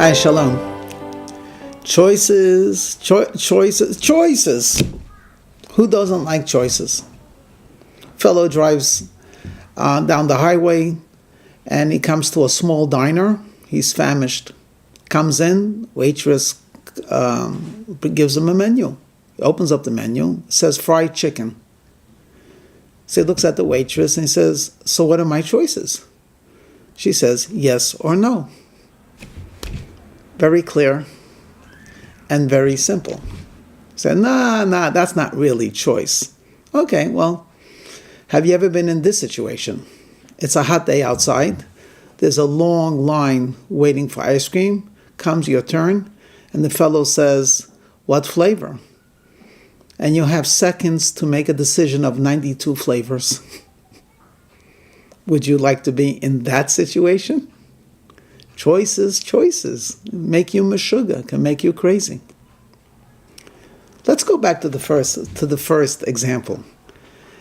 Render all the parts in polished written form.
Hi, shalom. Choices. Who doesn't like choices? Fellow drives down the highway and he comes to a small diner. He's famished. Comes in, waitress gives him a menu. He opens up the menu, says fried chicken. So he looks at the waitress and he says, "So what are my choices?" She says, "Yes or no." Very clear and very simple. Say, nah, that's not really choice. Okay, well, have you ever been in this situation? It's a hot day outside. There's a long line waiting for ice cream. Comes your turn, and the fellow says, "What flavor?" And you have seconds to make a decision of 92 flavors. Would you like to be in that situation? Choices make you meshuggah, can make you crazy. Let's go back to the first example.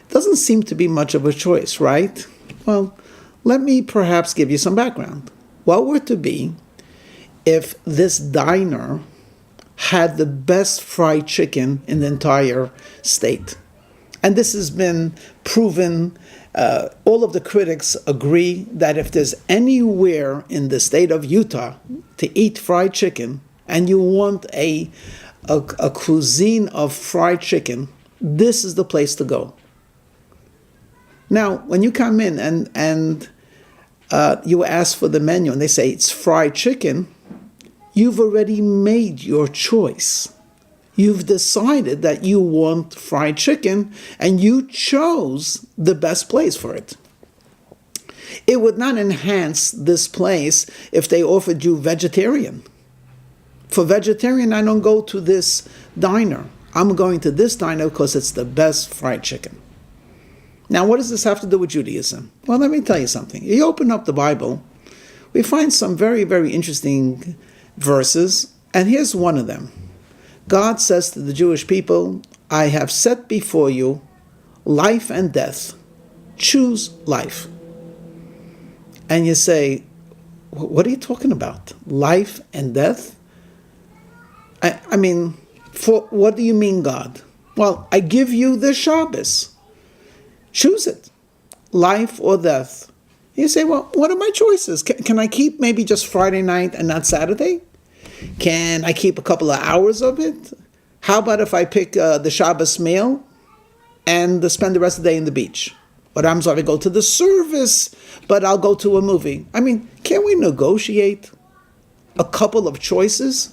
It doesn't seem to be much of a choice, right? Well, let me perhaps give you some background. What were to be if this diner had the best fried chicken in the entire state? And this has been proven. All of the critics agree that if there's anywhere in the state of Utah to eat fried chicken, and you want a cuisine of fried chicken, this is the place to go. Now, when you come in and you ask for the menu and they say it's fried chicken, you've already made your choice. You've decided that you want fried chicken and you chose the best place for it. It would not enhance this place if they offered you vegetarian. For vegetarian, I don't go to this diner. I'm going to this diner because it's the best fried chicken. Now, what does this have to do with Judaism? Well, let me tell you something. You open up the Bible, we find some very, very interesting verses, and here's one of them. God says to the Jewish people, "I have set before you life and death. Choose life." And you say, "What are you talking about? Life and death?" I mean, for what do you mean, God? Well, I give you the Shabbos. Choose it, life or death. You say, "Well, what are my choices? Can I keep maybe just Friday night and not Saturday? Can I keep a couple of hours of it? How about if I pick the Shabbos meal and spend the rest of the day in the beach? What happens if I go to the service, but I'll go to a movie?" I mean, can't we negotiate a couple of choices?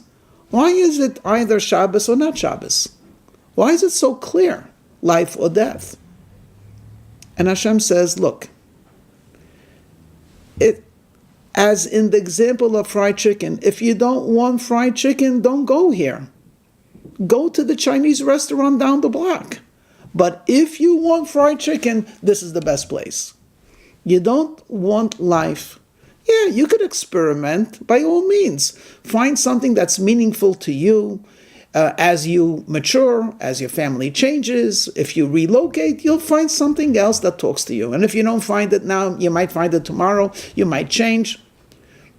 Why is it either Shabbos or not Shabbos? Why is it so clear, life or death? And Hashem says, look, as in the example of fried chicken, if you don't want fried chicken, don't go here. Go to the Chinese restaurant down the block. But if you want fried chicken, this is the best place. You don't want life. Yeah, you could experiment by all means. Find something that's meaningful to you as you mature, as your family changes. If you relocate, you'll find something else that talks to you. And if you don't find it now, you might find it tomorrow. You might change.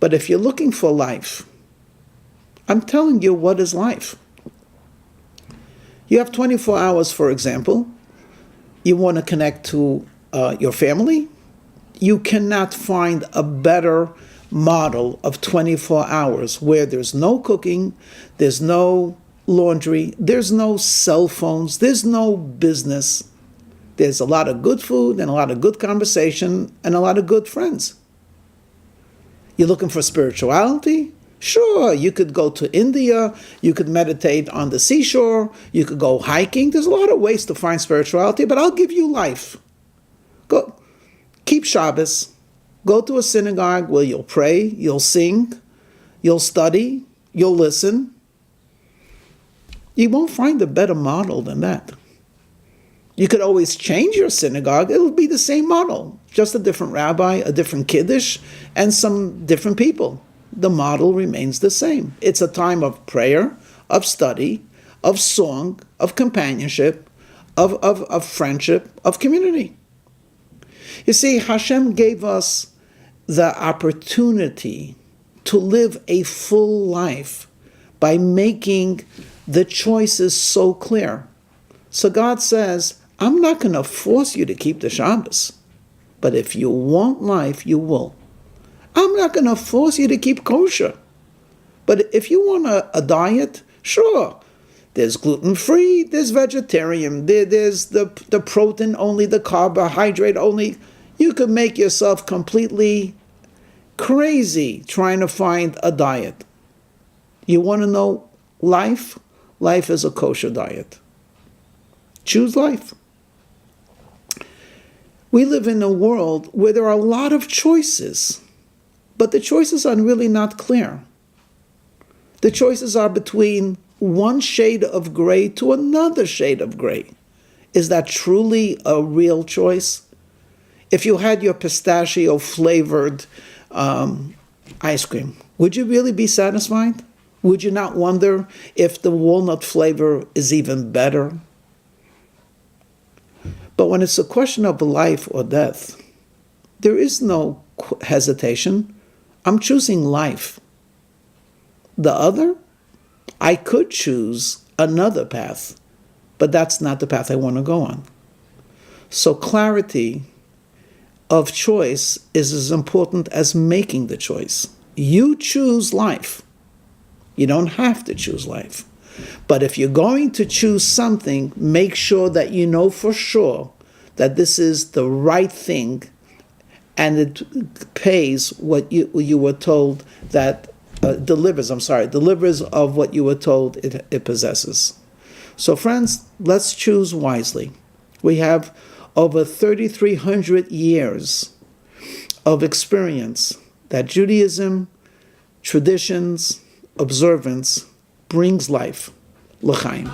But if you're looking for life, I'm telling you what is life. You have 24 hours, for example. You want to connect to your family. You cannot find a better model of 24 hours where there's no cooking, there's no laundry, there's no cell phones, there's no business. There's a lot of good food and a lot of good conversation and a lot of good friends. You're looking for spirituality? Sure, you could go to India, you could meditate on the seashore, you could go hiking. There's a lot of ways to find spirituality, but I'll give you life. Go, keep Shabbos, go to a synagogue where you'll pray, you'll sing, you'll study, you'll listen. You won't find a better model than that. You could always change your synagogue. It'll be the same model, just a different rabbi, a different kiddush, and some different people. The model remains the same. It's a time of prayer, of study, of song, of companionship, of friendship, of community. You see, Hashem gave us the opportunity to live a full life by making the choices so clear. So God says, I'm not going to force you to keep the Shabbos, but if you want life, you will. I'm not going to force you to keep kosher, but if you want a diet, sure. There's gluten-free, there's vegetarian, there's the protein only, the carbohydrate only. You could make yourself completely crazy trying to find a diet. You want to know life? Life is a kosher diet. Choose life. We live in a world where there are a lot of choices, but the choices are really not clear. The choices are between one shade of gray to another shade of gray. Is that truly a real choice? If you had your pistachio-flavored ice cream, would you really be satisfied? Would you not wonder if the walnut flavor is even better? But when it's a question of life or death, there is no hesitation. I'm choosing life. The other, I could choose another path, but that's not the path I want to go on. So clarity of choice is as important as making the choice. You choose life. You don't have to choose life. But if you're going to choose something, make sure that you know for sure that this is the right thing and it pays what you were told that delivers of what you were told it possesses. So friends, let's choose wisely. We have over 3,300 years of experience that Judaism, traditions, observance brings life. L'chaim.